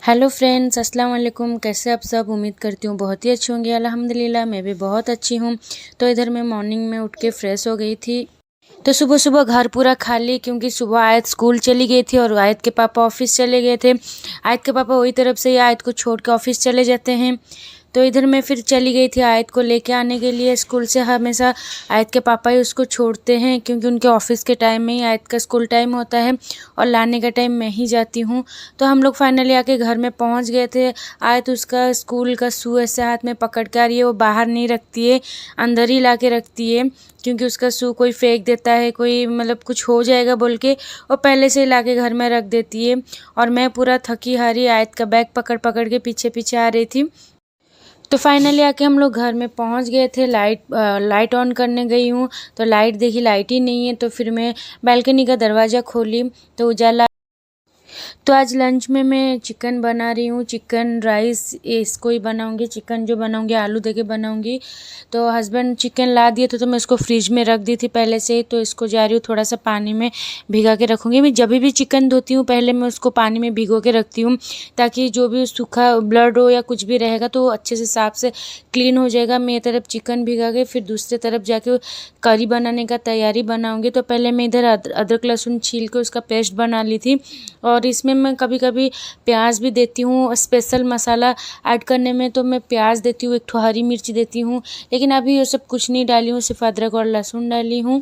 Hello friends, अस्सलाम वालेकुम। कैसे आप सब? उम्मीद करती हूँ बहुत ही अच्छे होंगे। अल्हम्दुलिल्लाह मैं भी बहुत अच्छी हूँ। तो इधर मैं मॉर्निंग में उठ के फ्रेश हो गई थी। तो सुबह सुबह घर पूरा खाली, क्योंकि सुबह आयत स्कूल चली गई थी और आयत के पापा ऑफिस चले गए थे। आयत के पापा वही तरफ से आयत को छोड़ के ऑफिस चले जाते हैं। तो इधर मैं फिर चली गई थी आयत को लेके आने के लिए स्कूल से। हमेशा आयत के पापा ही उसको छोड़ते हैं, क्योंकि उनके ऑफिस के टाइम में ही आयत का स्कूल टाइम होता है और लाने का टाइम मैं ही जाती हूँ। तो हम लोग फाइनली आके घर में पहुँच गए थे। आयत उसका स्कूल का शू ऐसे हाथ में पकड़ के आ रही है। वो बाहर नहीं रखती है, अंदर ही ला के रखती है, क्योंकि उसका शू कोई फेंक देता है, कोई मतलब कुछ हो जाएगा बोल के वो पहले से ही ला के घर में रख देती है। और मैं पूरा थकी हारी आयत का बैग पकड़ पकड़ के पीछे पीछे आ रही थी। तो फाइनली आके हम लोग घर में पहुंच गए थे। लाइट ऑन करने गई हूँ तो लाइट देखी, लाइट ही नहीं है। तो फिर मैं बालकनी का दरवाज़ा खोली तो उजाला। तो आज लंच में मैं चिकन बना रही हूँ, चिकन राइस इसको ही बनाऊँगी। चिकन जो बनाऊँगी आलू दे के बनाऊँगी। तो हस्बैंड चिकन ला दिए थे तो मैं इसको फ्रिज में रख दी थी पहले से ही। तो इसको जा रही हूँ थोड़ा सा पानी में भिगा के रखूँगी। मैं जब भी चिकन धोती हूँ पहले मैं उसको पानी में भिगो के रखती हूँ, ताकि जो भी सूखा ब्लड हो या कुछ भी रहेगा तो अच्छे से साफ से क्लीन हो जाएगा। मैं एक तरफ चिकन भिगा के फिर दूसरी तरफ जाके करी बनाने का तैयारी बनाऊँगी। तो पहले मैं इधर अदरक लहसुन छील के उसका पेस्ट बना ली थी। और इसमें मैं कभी कभी प्याज भी देती हूँ स्पेशल मसाला ऐड करने में। तो मैं प्याज देती हूँ, एक ठो हरी मिर्च देती हूँ, लेकिन अभी ये सब कुछ नहीं डाली हूँ, सिर्फ अदरक और लहसुन डाली हूँ।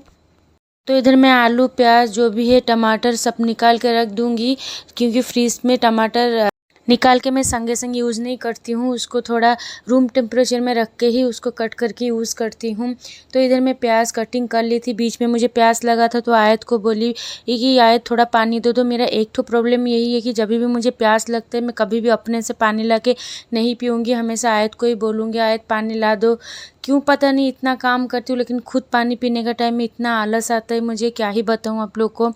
तो इधर मैं आलू प्याज जो भी है टमाटर सब निकाल के रख दूँगी, क्योंकि फ्रीज में टमाटर निकाल के मैं संगे संग यूज़ नहीं करती हूँ। उसको थोड़ा रूम टेम्परेचर में रख के ही उसको कट करके यूज़ करती हूँ। तो इधर मैं प्याज कटिंग कर ली थी। बीच में मुझे प्यास लगा था तो आयत को बोली कि आयत थोड़ा पानी दो। तो मेरा एक तो प्रॉब्लम यही है कि जब भी मुझे प्यास लगता है मैं कभी भी अपने से पानी ला के नहीं पीऊँगी, हमेशा आयत को ही बोलूँगी आयत पानी ला दो। क्यों पता नहीं इतना काम करती हूँ, लेकिन खुद पानी पीने का टाइम में इतना आलस आता है, मुझे क्या ही बताऊँ आप लोग को,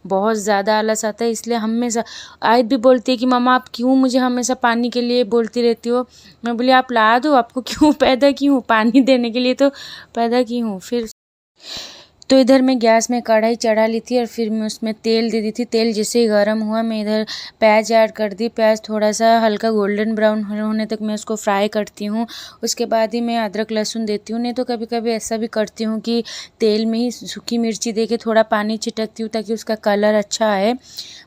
बहुत ज़्यादा आलस आता है। इसलिए हमेशा आयत भी बोलती है कि मम्मा आप क्यों मुझे हमेशा पानी के लिए बोलती रहती हो। मैं बोली आप ला दो, आपको क्यों पैदा की हूँ, पानी देने के लिए तो पैदा की हूँ। फिर तो इधर मैं गैस में कढ़ाई चढ़ा ली थी और फिर मैं उसमें तेल दे दी थी। तेल जैसे ही गर्म हुआ मैं इधर प्याज ऐड कर दी। प्याज थोड़ा सा हल्का गोल्डन ब्राउन होने तक मैं उसको फ्राई करती हूँ। उसके बाद ही मैं अदरक लहसुन देती हूँ। नहीं तो कभी कभी ऐसा भी करती हूँ कि तेल में ही सूखी मिर्ची दे के थोड़ा पानी छिटकती हूँ ताकि उसका कलर अच्छा आए।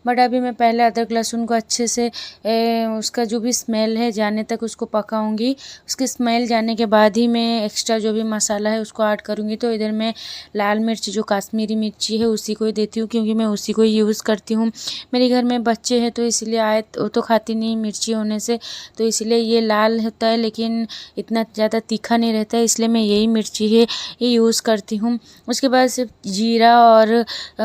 बट अभी मैं पहले अदरक लहसुन को अच्छे से उसका जो भी स्मेल है जाने तक उसको पकाऊंगी। उसकी स्मेल जाने के बाद ही मैं एक्स्ट्रा जो भी मसाला है उसको ऐड करूँगी। तो इधर मैं लाल मिर्च जो काश्मीरी मिर्ची है उसी को ही देती हूँ, क्योंकि मैं उसी को यूज़ करती हूँ। मेरे घर में बच्चे हैं तो इसलिए आए वो तो खाती नहीं मिर्ची होने से, तो इसलिए ये लाल होता है लेकिन इतना ज़्यादा तीखा नहीं रहता है, इसलिए मैं यही मिर्ची है ये यूज़ करती हूँ। उसके बाद सिर्फ जीरा और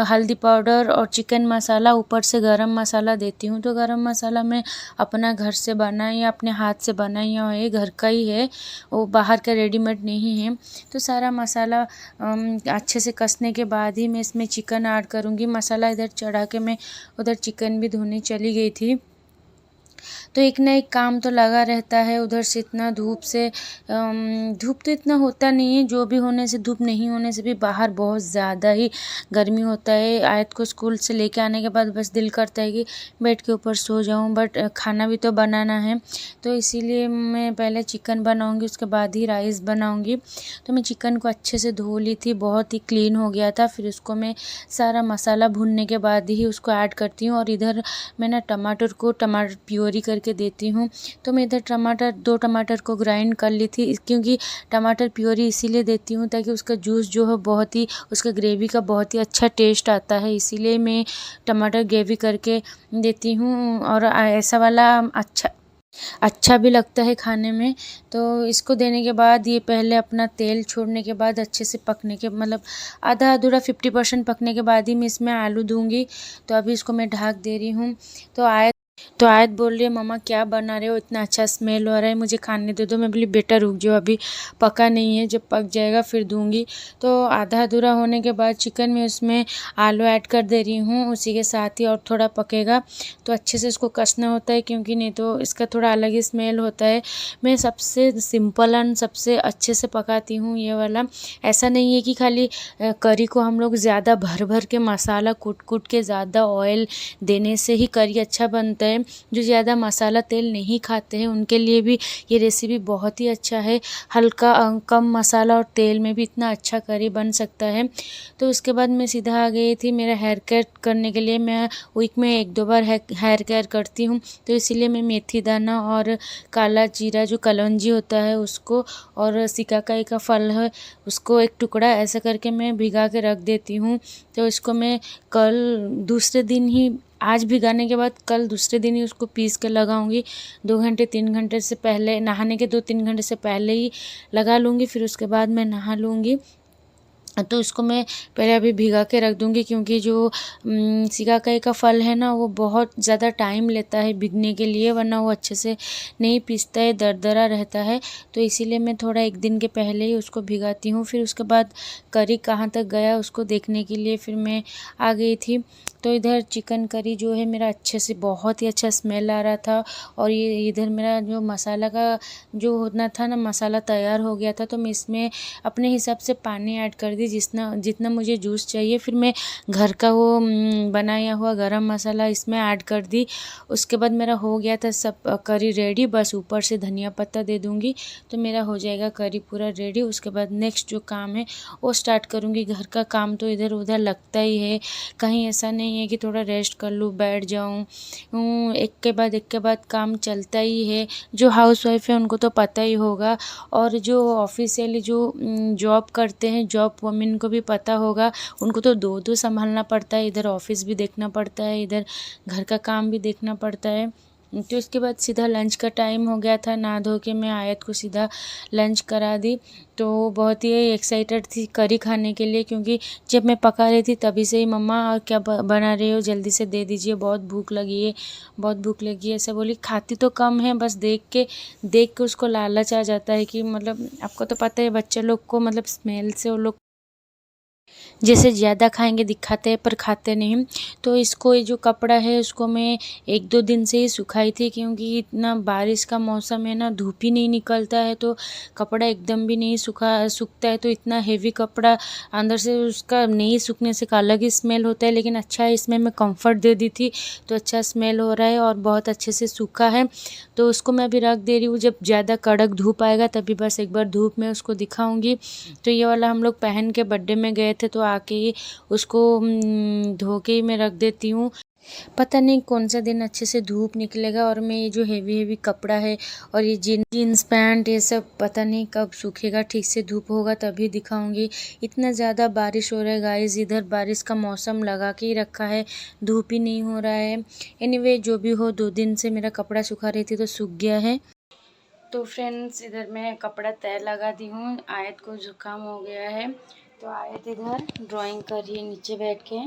हल्दी पाउडर और चिकन मसाला, ऊपर से गरम मसाला देती हूँ। तो गरम मसाला मैं अपना घर से बनाई या अपने हाथ से बनाई है, घर का ही है, वो बाहर का रेडीमेड नहीं है। तो सारा मसाला अच्छे से कसने के बाद ही मैं इसमें चिकन ऐड करूँगी। मसाला इधर चढ़ा के मैं उधर चिकन भी धोने चली गई थी। तो एक ना एक काम तो लगा रहता है। उधर से इतना धूप से धूप तो इतना होता नहीं है, जो भी होने से धूप नहीं होने से भी बाहर बहुत ज़्यादा ही गर्मी होता है। आयत को स्कूल से लेके आने के बाद बस दिल करता है कि बेड के ऊपर सो जाऊं, बट खाना भी तो बनाना है। तो इसीलिए मैं पहले चिकन बनाऊंगी, उसके बाद ही राइस बनाऊंगी। तो मैं चिकन को अच्छे से धो ली थी, बहुत ही क्लीन हो गया था। फिर उसको मैं सारा मसाला भूनने के बाद ही उसको ऐड करती हूँ। और इधर मैं ना टमाटर प्योरी करके देती हूँ। तो मैं इधर दो टमाटर को ग्राइंड कर ली थी, क्योंकि टमाटर प्योरी इसीलिए देती हूँ ताकि उसका जूस जो है बहुत ही, उसका ग्रेवी का बहुत ही अच्छा टेस्ट आता है, इसीलिए मैं टमाटर ग्रेवी करके देती हूँ। और ऐसा वाला अच्छा भी लगता है खाने में। तो इसको देने के बाद ये पहले अपना तेल छोड़ने के बाद अच्छे से पकने के मतलब आधा अधूरा 50% पकने के बाद ही मैं इसमें आलू दूंगी। तो अभी इसको मैं ढक दे रही हूँ। तो आयत बोल रही है मम्मा क्या बना रहे हो, इतना अच्छा स्मेल हो रहा है, मुझे खाने दे दो। मैं बोली बेटा रुक जाओ, अभी पका नहीं है, जब पक जाएगा फिर दूंगी। तो आधा अधूरा होने के बाद चिकन में उसमें आलू ऐड कर दे रही हूँ, उसी के साथ ही और थोड़ा पकेगा। तो अच्छे से इसको कसना होता है, क्योंकि नहीं तो इसका थोड़ा अलग ही स्मेल होता है। मैं सबसे सिंपल एंड सबसे अच्छे से पकाती हूँ ये वाला। ऐसा नहीं है कि खाली करी को हम लोग ज़्यादा भर भर के मसाला कूट के ज़्यादा ऑयल देने से ही करी अच्छा बनता है। जो ज़्यादा मसाला तेल नहीं खाते हैं उनके लिए भी ये रेसिपी बहुत ही अच्छा है। हल्का कम मसाला और तेल में भी इतना अच्छा करी बन सकता है। तो उसके बाद मैं सीधा आ गई थी मेरा हेयर कट करने के लिए। मैं वीक में 1-2 बार हेयर केयर करती हूँ, तो इसीलिए मैं मेथी दाना और काला जीरा जो कलौंजी होता है उसको और सिकाकाई का फल है उसको एक टुकड़ा ऐसा करके मैं भिगा के रख देती हूँ। तो इसको मैं कल दूसरे दिन ही, आज भिगाने के बाद कल दूसरे दिन ही उसको पीस के लगाऊंगी। 2 घंटे 3 घंटे से पहले, नहाने के 2-3 घंटे से पहले ही लगा लूँगी, फिर उसके बाद मैं नहा लूँगी। तो इसको मैं पहले अभी भिगा के रख दूँगी, क्योंकि जो सिकाकाई का फल है ना वो बहुत ज़्यादा टाइम लेता है भीगने के लिए, वरना वो अच्छे से नहीं पीसता है, दरदरा रहता है। तो इसीलिए मैं थोड़ा 1 दिन के पहले ही उसको भिगाती हूँ। फिर उसके बाद करी कहाँ तक गया उसको देखने के लिए फिर मैं आ गई थी। तो इधर चिकन करी जो है मेरा अच्छे से बहुत ही अच्छा स्मेल आ रहा था, और ये इधर मेरा जो मसाला का जो होना था ना, मसाला तैयार हो गया था। तो मैं इसमें अपने हिसाब से पानी ऐड कर दी जितना मुझे जूस चाहिए। फिर मैं घर का वो बनाया हुआ गरम मसाला इसमें ऐड कर दी। उसके बाद मेरा हो गया था सब करी रेडी, बस ऊपर से धनिया पत्ता दे दूँगी तो मेरा हो जाएगा करी पूरा रेडी। उसके बाद नेक्स्ट जो काम है वो स्टार्ट करूँगी। घर का काम तो इधर उधर लगता ही है, कहीं ऐसा नहीं है कि थोड़ा रेस्ट कर लूँ बैठ जाऊँ, एक के बाद काम चलता ही है। जो हाउसवाइफ है उनको तो पता ही होगा, और जो ऑफिशियली जो जॉब करते हैं जॉब वुमेन को भी पता होगा। उनको तो दो संभालना पड़ता है, इधर ऑफिस भी देखना पड़ता है, इधर घर का काम भी देखना पड़ता है। तो इसके बाद सीधा लंच का टाइम हो गया था। नहा धो के मैं आयत को सीधा लंच करा दी। तो बहुत ही एक्साइटेड थी करी खाने के लिए, क्योंकि जब मैं पका रही थी तभी से ही मम्मा और क्या बना रहे हो, जल्दी से दे दीजिए, बहुत भूख लगी है, बहुत भूख लगी है। ऐसा बोली। खाती तो कम है, बस देख के उसको लालच आ जाता है कि मतलब आपको तो पता है बच्चे लोग को मतलब स्मेल से वो लोग जैसे ज़्यादा खाएंगे दिखाते हैं पर खाते नहीं। तो इसको ये जो कपड़ा है उसको मैं 1-2 दिन से ही सुखाई थी, क्योंकि इतना बारिश का मौसम है ना, धूप ही नहीं निकलता है तो कपड़ा एकदम भी नहीं सूखता है। तो इतना हेवी कपड़ा अंदर से उसका नहीं सूखने से का अलग ही स्मेल होता है, लेकिन अच्छा है इसमें मैं कंफर्ट दे दी थी तो अच्छा स्मेल हो रहा है और बहुत अच्छे से सूखा है। तो उसको मैं अभी रख दे रही हूँ, जब ज़्यादा कड़क धूप आएगा तभी बस एक बार धूप में उसको दिखाऊंगी। तो ये वाला हम लोग पहन के बर्थडे में गए थे, तो आके ही उसको धो के ही मैं रख देती हूँ। पता नहीं कौन सा दिन अच्छे से धूप निकलेगा, और मैं ये जो हेवी कपड़ा है और ये जीन्स पैंट ये सब पता नहीं कब सूखेगा, ठीक से धूप होगा तभी दिखाऊंगी। इतना ज़्यादा बारिश हो रहा है गाइस, इधर बारिश का मौसम लगा के ही रखा है, धूप ही नहीं हो रहा है। एनीवे जो भी हो, 2 दिन से मेरा कपड़ा सूखा रही थी तो सूख गया है। तो फ्रेंड्स इधर मैं कपड़ा तय लगा दी हूँ, आयत को जुकाम हो गया है तो आयत इधर ड्राइंग कर रही है नीचे बैठ के।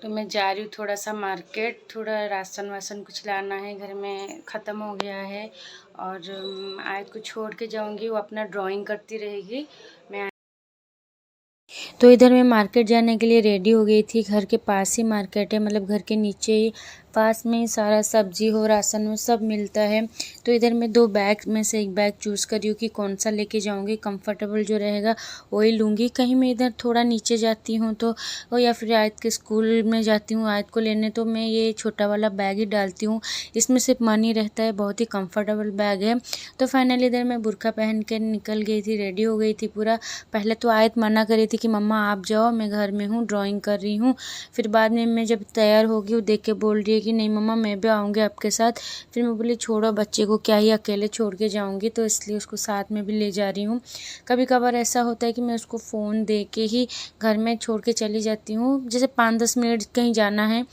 तो मैं जा रही हूँ थोड़ा सा मार्केट, थोड़ा राशन वासन कुछ लाना है, घर में ख़त्म हो गया है। और आयत को छोड़ के जाऊँगी, वो अपना ड्राइंग करती रहेगी। मैं तो इधर मैं मार्केट जाने के लिए रेडी हो गई थी। घर के पास ही मार्केट है, मतलब घर के नीचे ही पास में ही सारा सब्जी हो राशन हो सब मिलता है। तो इधर मैं 2 बैग में से एक बैग चूज़ करी हूँ कि कौन सा लेके जाऊँगी, कंफर्टेबल जो रहेगा वही लूँगी। कहीं मैं इधर थोड़ा नीचे जाती हूँ तो या फिर आयत के स्कूल में जाती हूँ आयत को लेने, तो मैं ये छोटा वाला बैग ही डालती हूँ, इसमें सिर्फ मनी रहता है, बहुत ही कंफर्टेबल बैग है। तो फाइनली इधर मैं बुर्का पहन के निकल गई थी, रेडी हो गई थी पूरा। पहले तो आयत मना करी थी कि मम्मा आप जाओ, मैं घर में हूँ, ड्राइंग कर रही हूँ। फिर बाद में मैं जब तैयार होगी वो देख के बोल रही है कि नहीं मम्मा मैं भी आऊँगी आपके साथ। फिर मैं बोली छोड़ो, बच्चे को क्या ही अकेले छोड़ के जाऊँगी, तो इसलिए उसको साथ में भी ले जा रही हूँ। कभी कभार ऐसा होता है कि मैं उसको फ़ोन दे के ही घर में छोड़ के चली जाती हूँ, जैसे 5-10 मिनट कहीं जाना है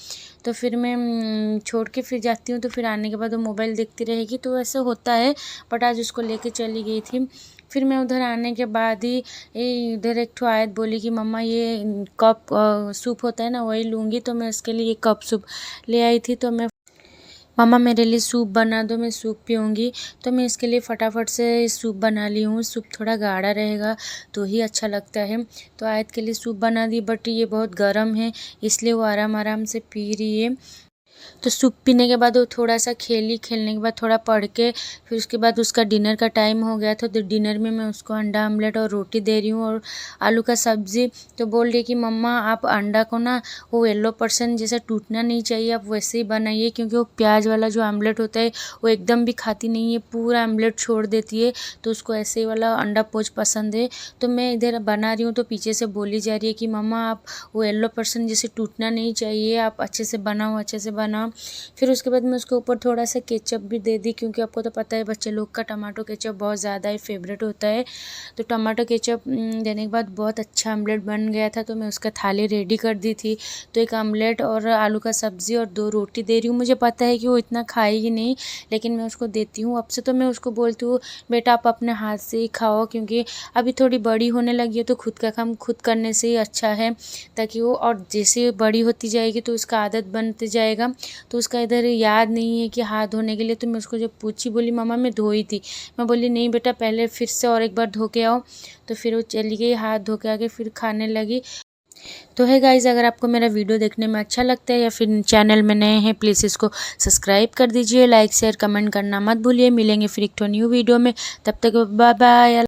तो फिर मैं छोड़ के फिर जाती हूँ, तो फिर आने के बाद वो मोबाइल देखती रहेगी, तो ऐसा होता है। बट आज उसको लेके चली गई थी। फिर मैं उधर आने के बाद ही इधर एक ठो आयत बोली कि मम्मा ये कप सूप होता है ना वही लूँगी, तो मैं उसके लिए ये कप सूप ले आई थी। तो मैं मम्मा मेरे लिए सूप बना दो, मैं सूप पीऊँगी। तो मैं इसके लिए फटाफट से सूप बना ली हूँ। सूप थोड़ा गाढ़ा रहेगा तो ही अच्छा लगता है। तो आयत के लिए सूप बना दी, बट ये बहुत गर्म है इसलिए वो आराम आराम से पी रही है। तो सूप पीने के बाद वो थोड़ा सा खेलने के बाद थोड़ा पढ़ के फिर उसके बाद उसका डिनर का टाइम हो गया था। तो डिनर में मैं उसको अंडा आमलेट और रोटी दे रही हूँ और आलू का सब्ज़ी। तो बोल रही कि मम्मा आप अंडा को ना वो येलो परसेंट जैसे टूटना नहीं चाहिए, आप वैसे ही बनाइए, क्योंकि वो प्याज वाला जो आमलेट होता है वो एकदम भी खाती नहीं है, पूरा आमलेट छोड़ देती है। तो उसको ऐसे वाला अंडा पोच पसंद है। तो मैं इधर बना रही हूँ तो पीछे से बोली जा रही है कि मम्मा आप वो येलो परसेंट जैसे टूटना नहीं चाहिए, आप अच्छे से बनाओ, अच्छे से बनाओ। फिर उसके बाद मैं उसके ऊपर थोड़ा सा केचप भी दे दी, क्योंकि आपको तो पता है बच्चे लोग का टमाटो केचप बहुत ज़्यादा ही फेवरेट होता है। तो टमाटो केचप देने के बाद बहुत अच्छा आमलेट बन गया था। तो मैं उसका थाली रेडी कर दी थी। तो एक आमलेट और आलू का सब्ज़ी और 2 रोटी दे रही हूँ। मुझे पता है कि वो इतना खाएगी नहीं, लेकिन मैं उसको देती हूँ। अब से तो मैं उसको बोलती हूँ बेटा आप अपने हाथ से ही खाओ, क्योंकि अभी थोड़ी बड़ी होने लगी है तो खुद का काम खुद करने से ही अच्छा है, ताकि वो और जैसे बड़ी होती जाएगी तो उसका आदत बनते जाएगा। तो उसका इधर याद नहीं है कि हाथ धोने के लिए। तो मैं उसको जब पूछी बोली मम्मा मैं धोई थी। मैं बोली नहीं बेटा पहले फिर से और एक बार धो के आओ। तो फिर वो चली गई, हाथ धो के आके फिर खाने लगी। तो है गाइज़, अगर आपको मेरा वीडियो देखने में अच्छा लगता है या फिर चैनल में नए हैं प्लीज़ इसको सब्सक्राइब कर दीजिए, लाइक शेयर कमेंट करना मत भूलिए। मिलेंगे फिर एक न्यू वीडियो में, तब तक बाय बाय।